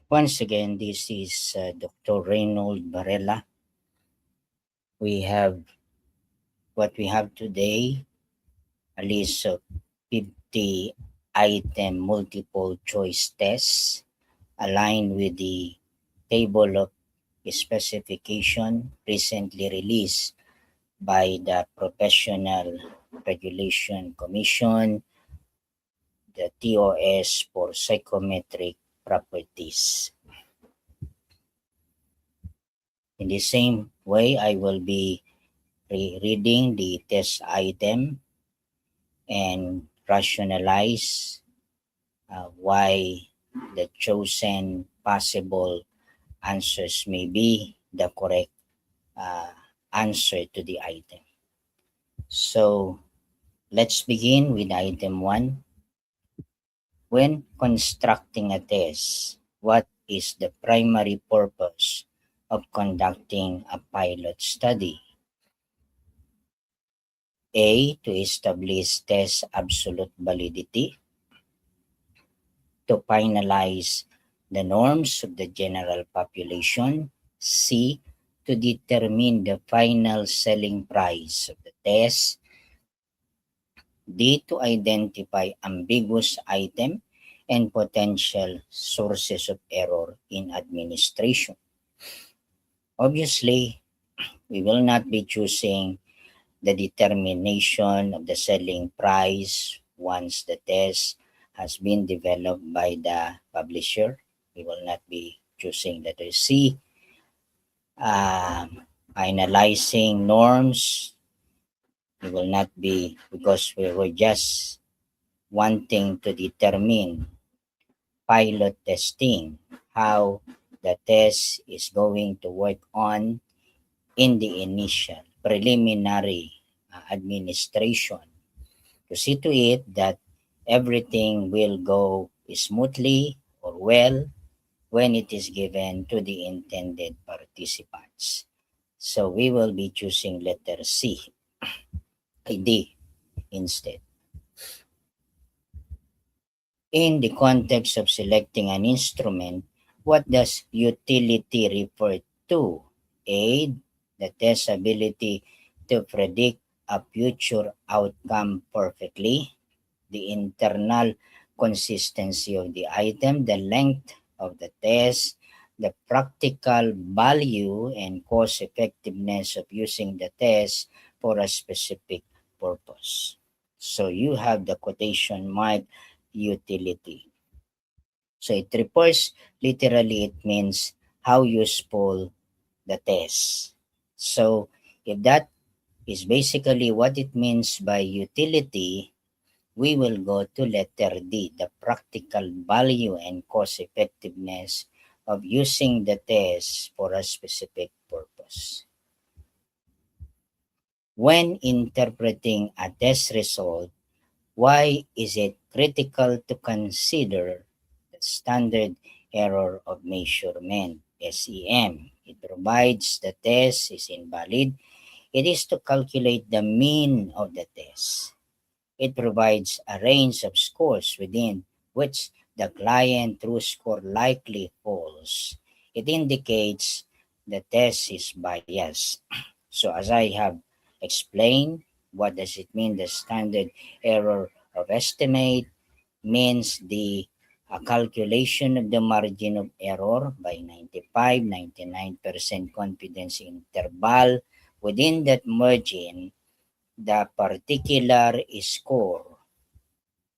Once again, this is Dr. Reynold Varela. What we have today, a list of 50 item multiple choice tests aligned with the table of specification recently released by the Professional Regulation Commission, the TOS for psychometric properties. In the same way, I will be reading the test item and rationalize why the chosen possible answers may be the correct uh, answer to the item. So let's begin with item 1. When constructing a test, what is the primary purpose of conducting a pilot study? A. To establish test absolute validity. To finalize the norms of the general population. C. To determine the final selling price of the test. D. To identify ambiguous item and potential sources of error in administration. Obviously, we will not be choosing the determination of the selling price once the test has been developed by the publisher. We will not be choosing letter C. Analyzing norms, we will not be, because we were just wanting to determine pilot testing, how the test is going to work on in the initial preliminary administration, to see to it that everything will go smoothly or well when it is given to the intended participants. So we will be choosing letter C, D instead. In the context of selecting an instrument, what does utility refer to? A. The test ability to predict a future outcome perfectly. The internal consistency of the item, the length of the test, the practical value and cost effectiveness of using the test for a specific purpose. So you have the quotation mark utility. So it refers, literally it means how useful the test. So if that is basically what it means by utility, we will go to letter D, the practical value and cost effectiveness of using the test for a specific purpose. When interpreting a test result, why is it critical to consider the standard error of measurement, SEM? It provides the test is invalid. It is to calculate the mean of the test. It provides a range of scores within which the client true score likely falls. It indicates the test is biased. So as I have explained, what does it mean? The standard error of estimate means the calculation of the margin of error by 95-99% confidence interval. Within that margin, the particular score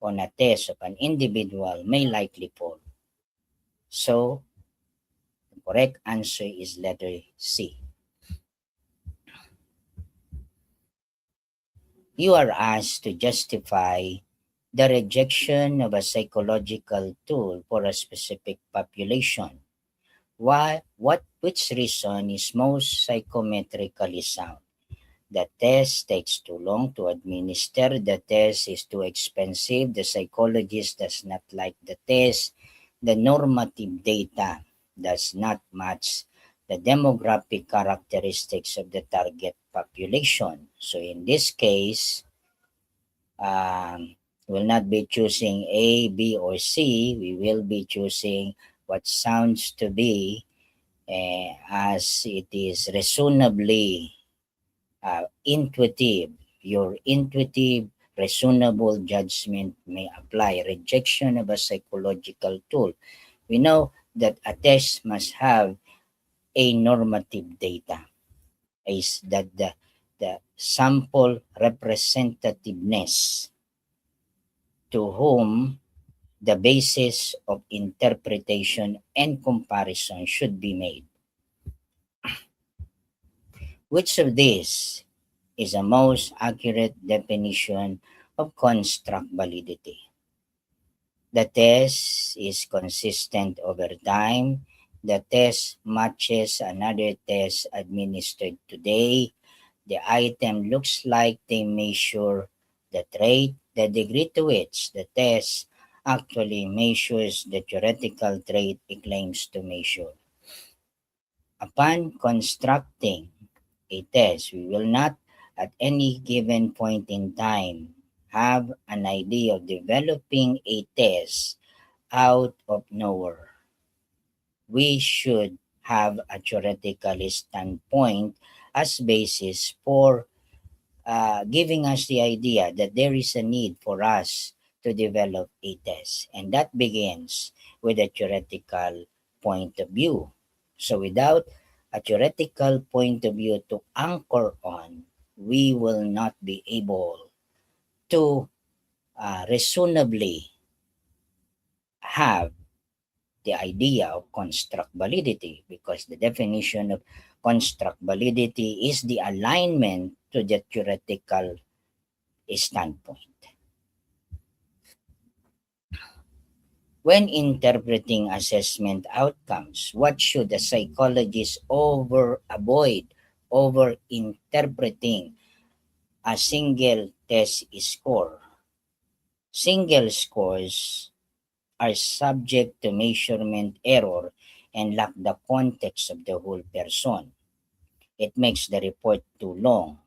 on a test of an individual may likely fall. So, the correct answer is letter C. You are asked to justify the rejection of a psychological tool for a specific population. Which reason is most psychometrically sound? The test takes too long to administer. The test is too expensive. The psychologist does not like the test. The normative data does not match the demographic characteristics of the target population. So in this case, will not be choosing A, B, or C. We will be choosing what sounds to be as it is reasonably intuitive. Your intuitive, reasonable judgment may apply. Rejection of a psychological tool. We know that a test must have a normative data, is that the sample representativeness to whom the basis of interpretation and comparison should be made. Which of these is a most accurate definition of construct validity? The test is consistent over time. The test matches another test administered today. The item looks like they measure the trait. The degree to which the test actually measures the theoretical trait it claims to measure. Upon constructing a test, we will not at any given point in time have an idea of developing a test out of nowhere. We should have a theoretical standpoint as basis for giving us the idea that there is a need for us to develop a test. And that begins with a theoretical point of view. So without a theoretical point of view to anchor on, we will not be able to reasonably have the idea of construct validity, because the definition of construct validity is the alignment to the theoretical standpoint. When interpreting assessment outcomes, what should a psychologist avoid over interpreting a single test score? Single scores are subject to measurement error and lack the context of the whole person. It makes the report too long.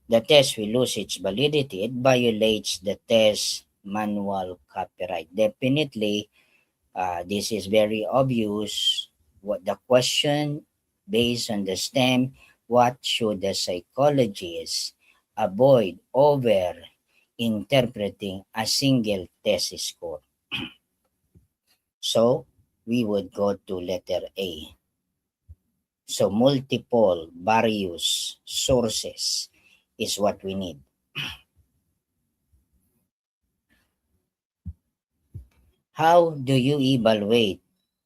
The test will lose its validity. It violates the test manual copyright. Definitely, this is very obvious. What the question based on the STEM, what should the psychologist avoid over interpreting a single test score? So we would go to letter A. So multiple, various sources is what we need. How do you evaluate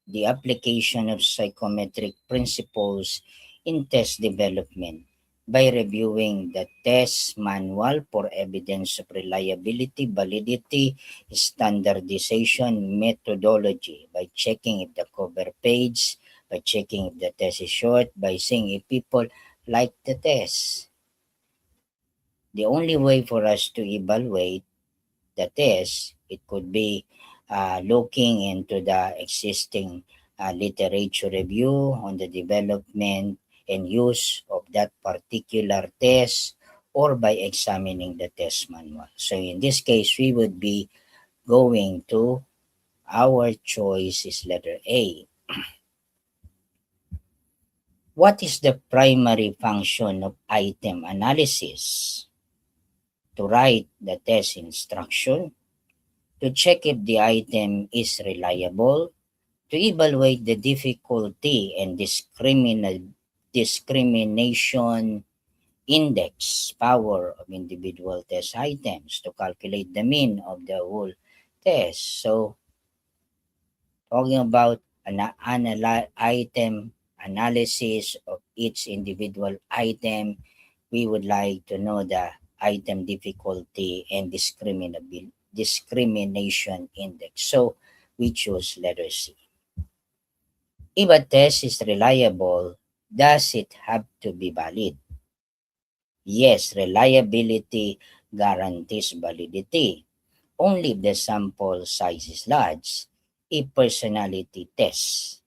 the application of psychometric principles in test development? By reviewing the test manual for evidence of reliability, validity, standardization, methodology, by checking if the cover page, by checking if the test is short, by seeing if people like the test. The only way for us to evaluate the test, it could be looking into the existing literature review on the development and use of that particular test, or by examining the test manual. So in this case, we would be going to, our choice is letter A. What is the primary function of item analysis? To write the test instruction, to check if the item is reliable, to evaluate the difficulty and discrimination index power of individual test items, to calculate the mean of the whole test. So, talking about an item analysis of each individual item, we would like to know the item difficulty and discrimination index. So we choose letter C. If a test is reliable, does it have to be valid? Yes, reliability guarantees validity. Only if the sample size is large. A personality test.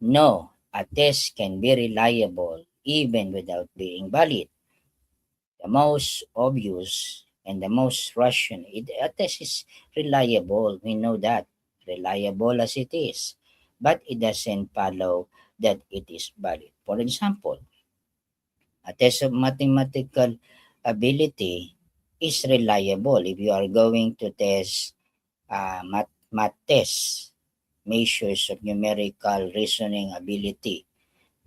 No, a test can be reliable even without being valid. The most obvious and the most rational, a test is reliable. We know that. reliable as it is, but it doesn't follow that it is valid. For example, a test of mathematical ability is reliable if you are going to test math tests, measures of numerical reasoning ability.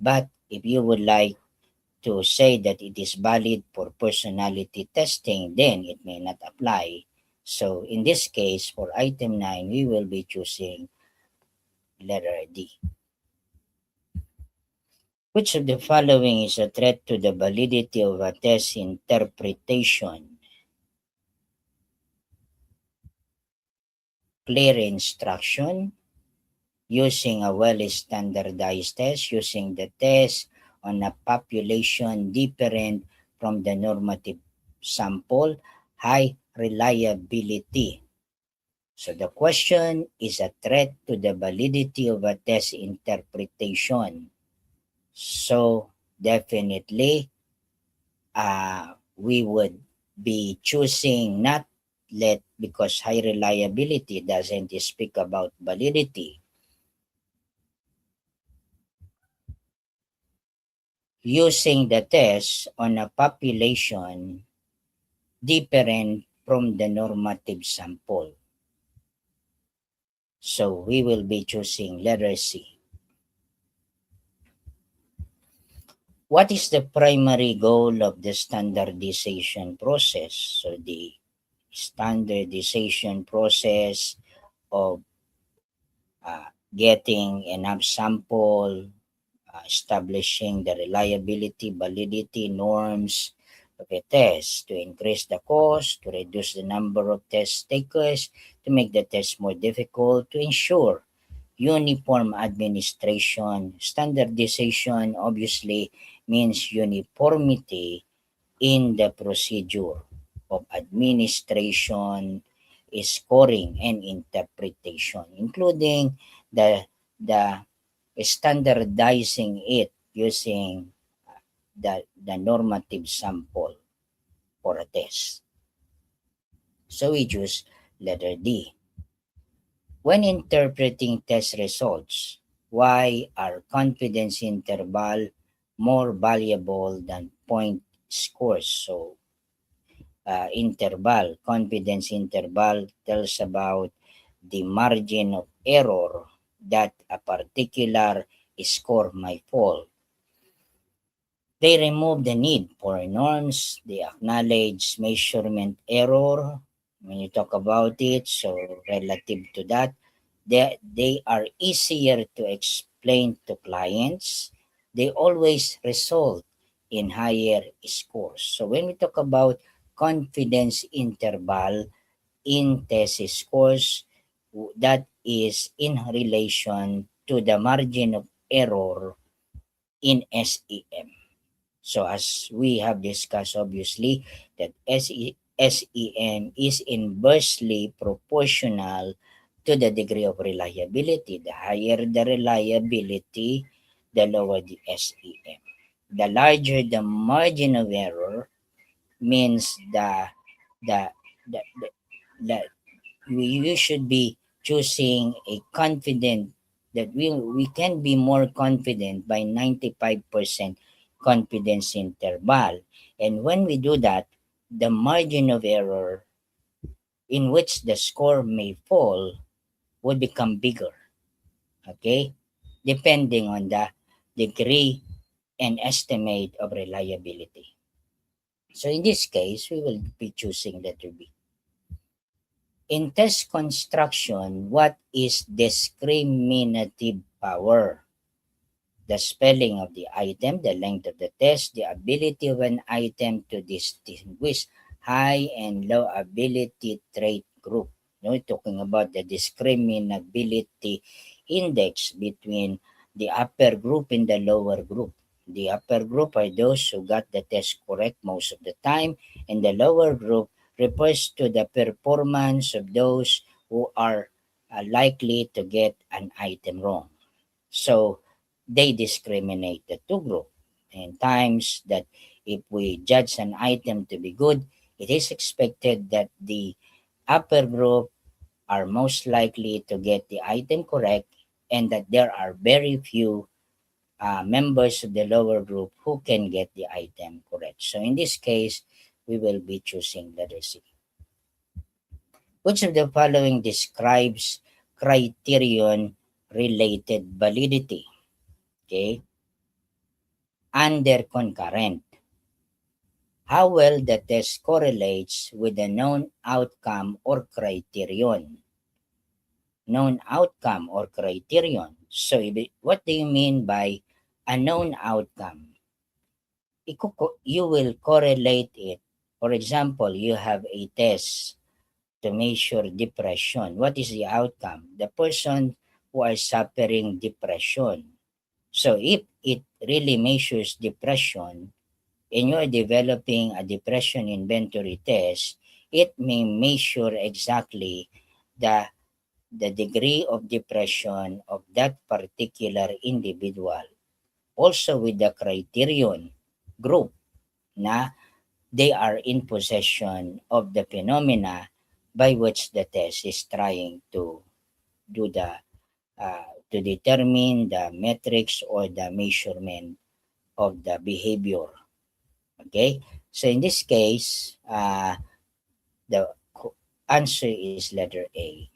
But if you would like to say that it is valid for personality testing, then it may not apply. So in this case, for item 9, we will be choosing letter D. Which of the following is a threat to the validity of a test interpretation? Clear instruction, using a well-standardized test, using the test on a population different from the normative sample, high reliability. So the question is a threat to the validity of a test interpretation. So definitely we would be choosing not let, because high reliability doesn't speak about validity. Using the test on a population different from the normative sample. So we will be choosing letter C. What is the primary goal of the standardization process? So the standardization process of getting enough sample, establishing the reliability, validity, norms of a test, to increase the cost, to reduce the number of test takers, to make the test more difficult, to ensure uniform administration. Standardization obviously means uniformity in the procedure of administration, scoring, and interpretation, including the standardizing it using the normative sample for a test. So we choose letter D. When interpreting test results, why are confidence interval more valuable than point scores? So confidence interval tells about the margin of error that a particular score might fall. They remove the need for norms. They acknowledge measurement error when you talk about it. So relative to that, they are easier to explain to clients. They always result in higher scores. So when we talk about confidence interval in test scores, that is in relation to the margin of error in SEM. So as we have discussed, obviously, that SEM is inversely proportional to the degree of reliability. The higher the reliability, the lower the SEM. The larger the margin of error means the, the, the, the we should be choosing a confident, that we can be more confident by 95% confidence interval. And when we do that, the margin of error in which the score may fall would become bigger, okay, depending on the degree and estimate of reliability. So in this case, we will be choosing letter B. In test construction, what is discriminative power? The spelling of the item, the length of the test, the ability of an item to distinguish high and low ability trait group. We're talking about the discriminability index between the upper group and the lower group. The upper group are those who got the test correct most of the time, and the lower group refers to the performance of those who are likely to get an item wrong. So they discriminate the two groups. And times that if we judge an item to be good, it is expected that the upper group are most likely to get the item correct, and that there are very few members of the lower group who can get the item correct. So in this case, we will be choosing letter C. Which of the following describes criterion related validity? Okay. Under concurrent. How well the test correlates with the known outcome or criterion. Known outcome or criterion. So what do you mean by a known outcome? You will correlate it. For example, you have a test to measure depression. What is the outcome? The person who are suffering depression. So if it really measures depression and you are developing a depression inventory test, it may measure exactly the the degree of depression of that particular individual. Also with the criterion group na they are in possession of the phenomena by which the test is trying to do to determine the metrics or the measurement of the behavior. Okay, so in this case, the answer is letter A.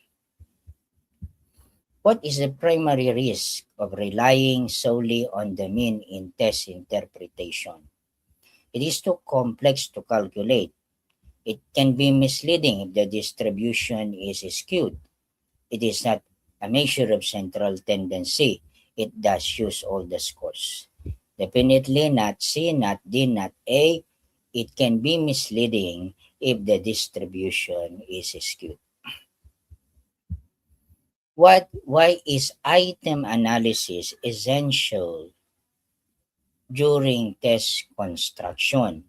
What is the primary risk of relying solely on the mean in test interpretation? It is too complex to calculate. It can be misleading if the distribution is skewed. It is not a measure of central tendency. It does use all the scores. Definitely not C, not D, not A. It can be misleading if the distribution is skewed. Why is item analysis essential during test construction?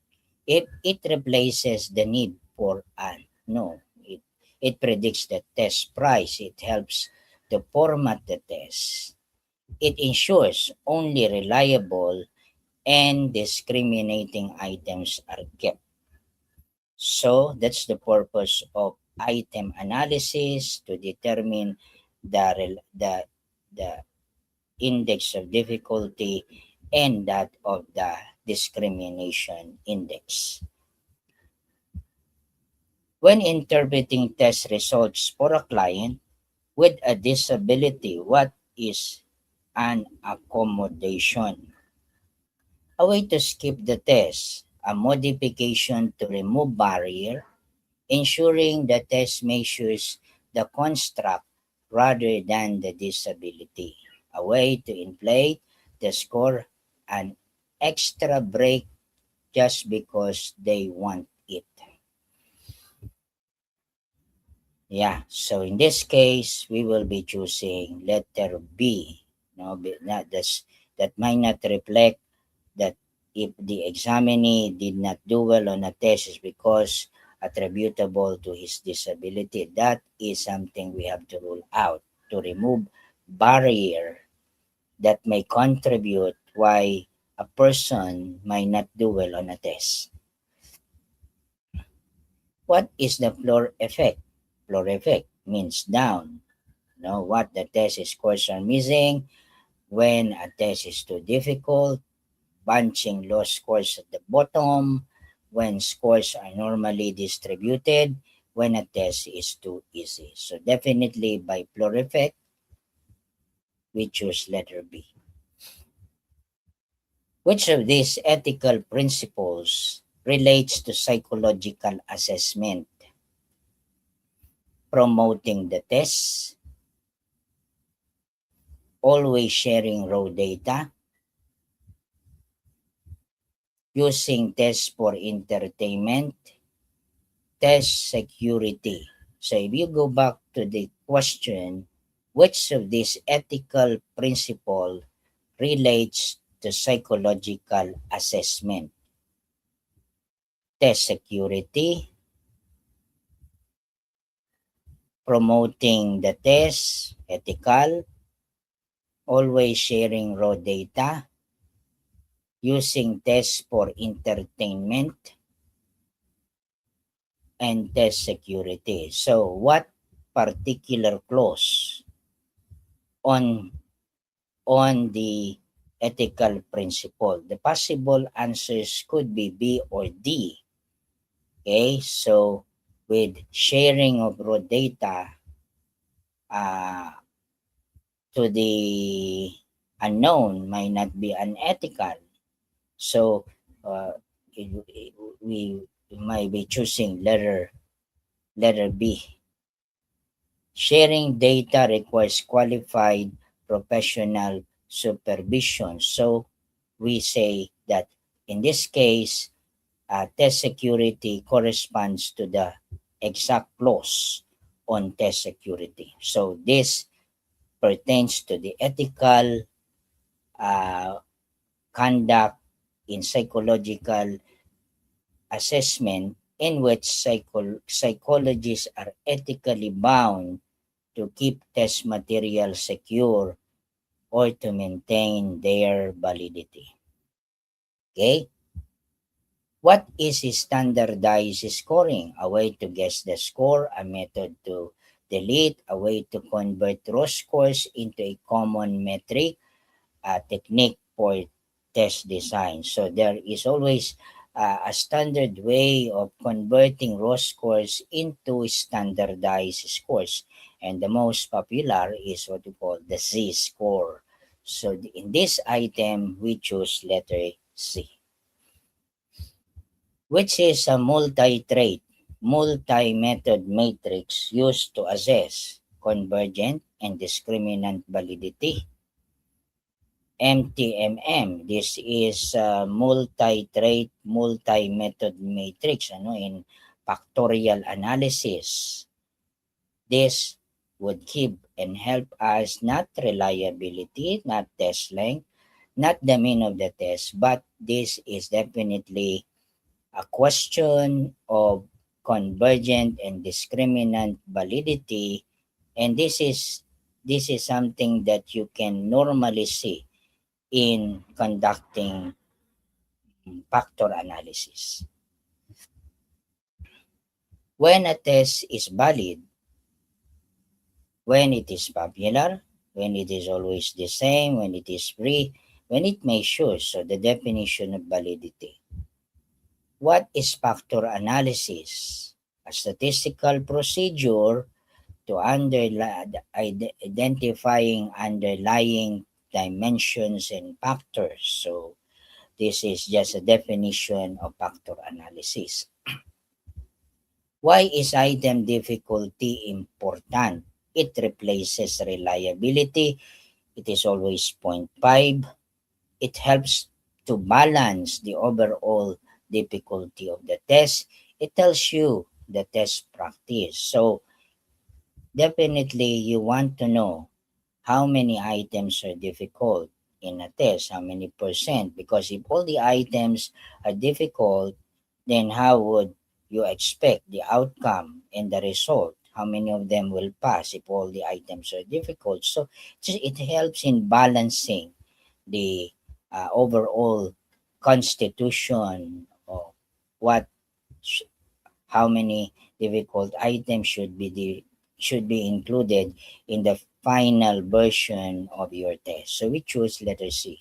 If it replaces the need for it predicts the test price. It helps to format the test. It ensures only reliable and discriminating items are kept. So that's the purpose of item analysis, to determine the index of difficulty and that of the discrimination index. When interpreting test results for a client with a disability, what is an accommodation? A way to skip the test, a modification to remove barrier, ensuring the test measures the construct rather than the disability, a way to inflate the score, an extra break just because they want it. Yeah, so in this case, we will be choosing letter B. No, that might not reflect that if the examinee did not do well on a test is because attributable to his disability. That is something we have to rule out, to remove barrier that may contribute why a person might not do well on a test. What is the floor effect? Floor effect means down. What the test scores are missing when a test is too difficult, bunching low scores at the bottom, when scores are normally distributed, when a test is too easy. So definitely by floor effect, we choose letter B. Which of these ethical principles relates to psychological assessment? Promoting the test, always sharing raw data, using tests for entertainment, test security. So if you go back to the question, which of these ethical principle relates to psychological assessment? Test security, promoting the test, ethical, always sharing raw data, using tests for entertainment, and test security. So what particular clause on the ethical principle. The possible answers could be B or D. Okay, so with sharing of raw data uh, to the unknown might not be unethical. So we might be choosing letter B. Sharing data requires qualified professional supervision. So we say that in this case, test security corresponds to the exact clause on test security. So this pertains to the ethical conduct in psychological assessment in which psychologists are ethically bound to keep test material secure or to maintain their validity. Okay? What is standardized scoring? A way to guess the score, a method to delete, a way to convert raw scores into a common metric, a technique for test design. So there is always a standard way of converting raw scores into standardized scores. And the most popular is what we call the Z-score. So in this item, we choose letter C, which is a multi-trait, multi-method matrix used to assess convergent and discriminant validity. MTMM, this is a multi-trait, multi-method matrix in factorial analysis. This would give and help us not reliability, not test length, not the mean of the test, but this is definitely a question of convergent and discriminant validity, and this is something that you can normally see in conducting factor analysis. When a test is valid, when it is popular, when it is always the same, when it is free, when it measures, so the definition of validity. What is factor analysis? A statistical procedure to identifying underlying dimensions and factors. So this is just a definition of factor analysis. Why is item difficulty important? It replaces reliability. It is always 0.5. It helps to balance the overall difficulty of the test. It tells you the test practice. So definitely you want to know how many items are difficult in a test, how many percent, because if all the items are difficult, then how would you expect the outcome and the result? How many of them will pass if all the items are difficult? So it helps in balancing the overall constitution of what how many difficult items should be included in the final version of your test. So we choose letter C.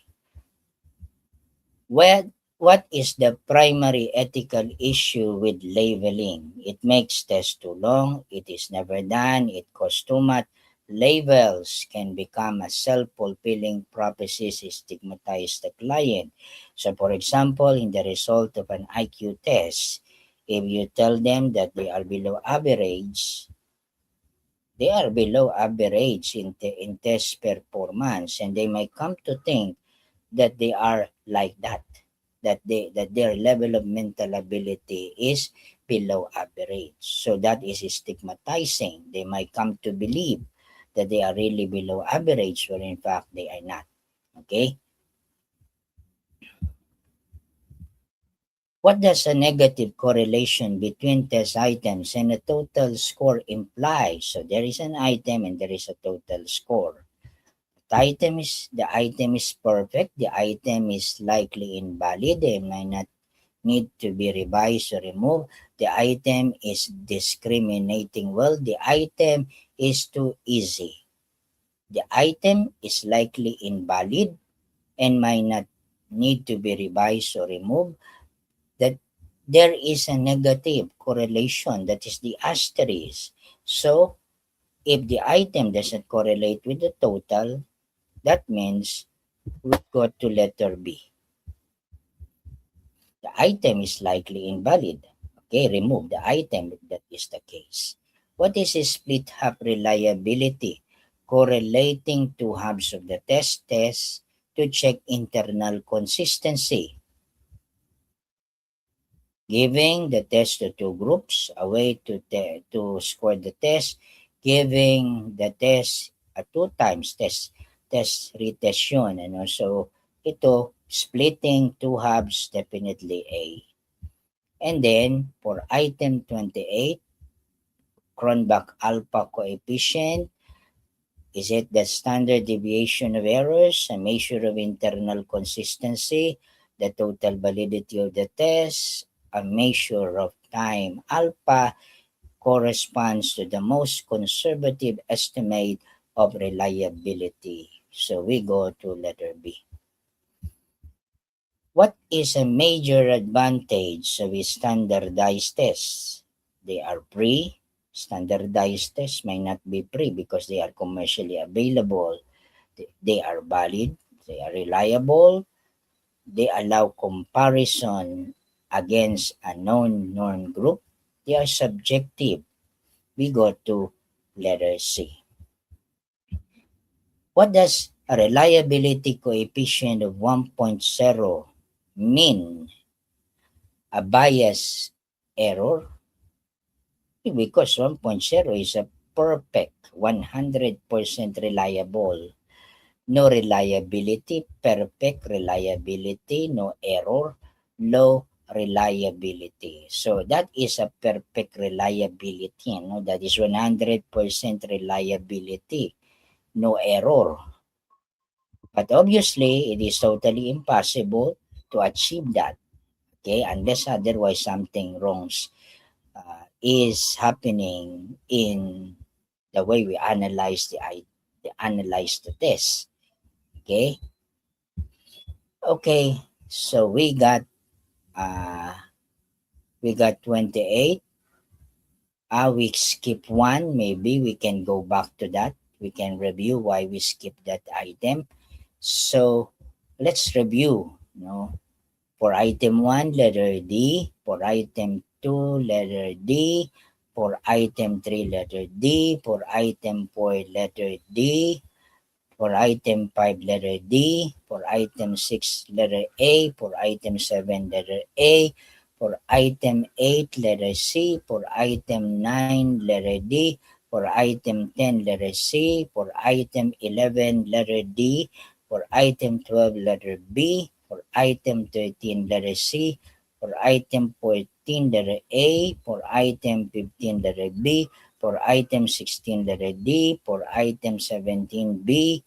What is the primary ethical issue with labeling? It makes tests too long, it is never done, it costs too much. Labels can become a self-fulfilling prophecies, stigmatize the client. So for example, in the result of an IQ test, if you tell them that they are below average, in test performance, and they might come to think that they are like that their level of mental ability is below average. So that is stigmatizing. They might come to believe that they are really below average, when in fact they are not. Okay? What does a negative correlation between test items and a total score imply? So there is an item and there is a total score. The item is perfect. The item is likely invalid. They might not need to be revised or removed. The item is discriminating. Well, the item is too easy. The item is likely invalid and might not need to be revised or removed. That there is a negative correlation, that is the asterisk. So if the item doesn't correlate with the total, that means we go to letter B. The item is likely invalid. Okay, remove the item if that is the case. What is a split half reliability? Correlating two halves of the test to check internal consistency. Giving the test to two groups, a way to score the test, giving the test two times test retest yun. So ito, splitting two halves, definitely A. And then for item 28, Cronbach alpha coefficient, is it the standard deviation of errors, a measure of internal consistency, the total validity of the test, a measure of time? Alpha corresponds to the most conservative estimate of reliability. So we go to letter B. What is a major advantage of a standardized test? They are free. Standardized tests may not be free because they are commercially available. They are valid. They are reliable. They allow comparison against a known norm group. They are subjective. We go to letter C. What does a reliability coefficient of 1.0 mean? A bias error? Because 1.0 is a perfect 100% reliable. No reliability, perfect reliability, no error, low reliability. So that is a perfect reliability. That is 100% reliability, no error. But obviously, it is totally impossible to achieve that. Okay, unless otherwise something wrong is happening in the way we analyze the test. Okay. Okay. So uh we got 28. We skip one. Maybe we can go back to that. We can review why we skipped that item. So let's review. For item 1, letter D. For item 2, letter D. For item 3, letter D. For item 4, letter D. For item 5, letter D. For item 6, letter A. For item 7, letter A. For item 8, letter C. For item 9, letter D. For item 10, letter C. For item 11, letter D. For item 12, letter B. For item 13, letter C. For item 14, letter A. For item 15, letter B. For item 16, letter D. For item 17B.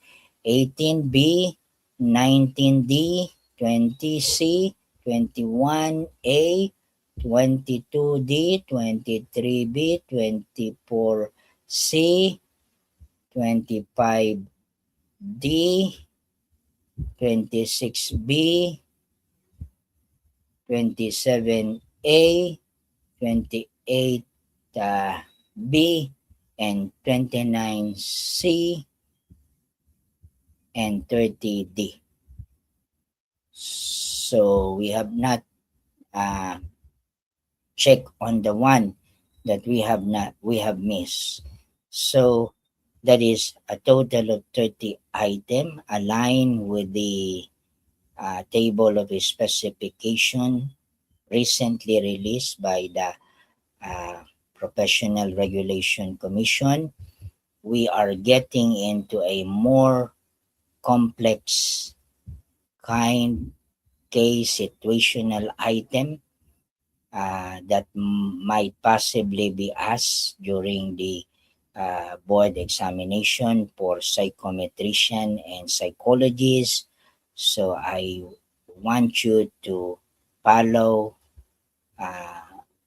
18B, 19D, 20C, 21A, 22D, 23B, 24C, 25D, 26B, 27A, 28B, and 29C, and 30D. So we have not checked on the one that we have missed. So that is a total of 30 items aligned with the table of specification recently released by the Professional Regulation Commission. We are getting into a more complex kind case situational item that might possibly be asked during the board examination for psychometrician and psychologists. So I want you to follow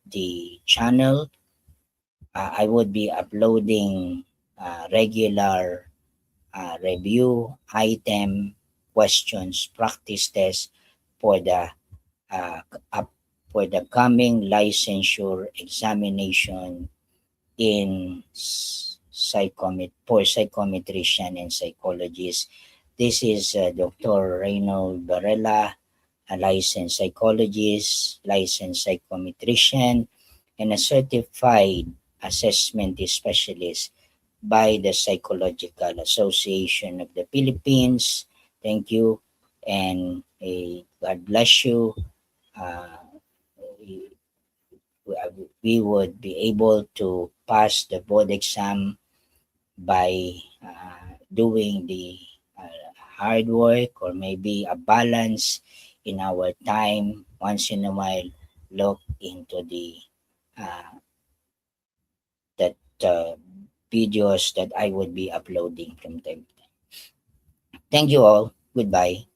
the channel. I would be uploading regular review item questions practice test for the uh, up for the coming licensure examination in psychometrician and psychologist. This is Dr. Reynold Varela, a licensed psychologist, licensed psychometrician, and a certified assessment specialist by the Psychological Association of the Philippines. Thank you, and God bless you. Uh, we, we would be able to pass the board exam by doing the hard work, or maybe a balance in our time. Once in a while, look into the uh, that videos that I would be uploading from time to time. Thank you all. Goodbye.